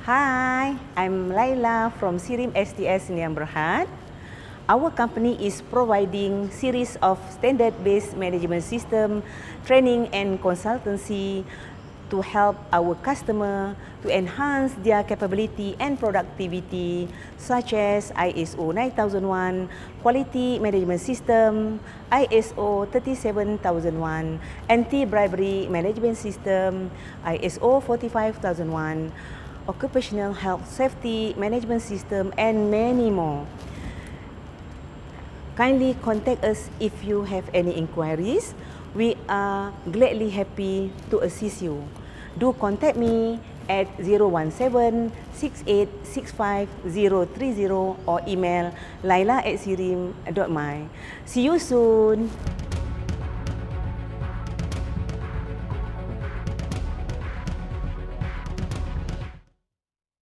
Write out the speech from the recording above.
Hi, I'm Laila from Sirim Sts Niam Berhad. Our company is providing series of standard-based management system, training and consultancy to help our customer to enhance their capability and productivity, such as ISO 9001, Quality Management System, ISO 37001, Anti-Bribery Management System, ISO 45001, Occupational Health Safety Management System, and many more. Kindly contact us if you have any inquiries. We are gladly happy to assist you. Do contact me at 017-6865-030 or email laila@sirim.my. See you soon.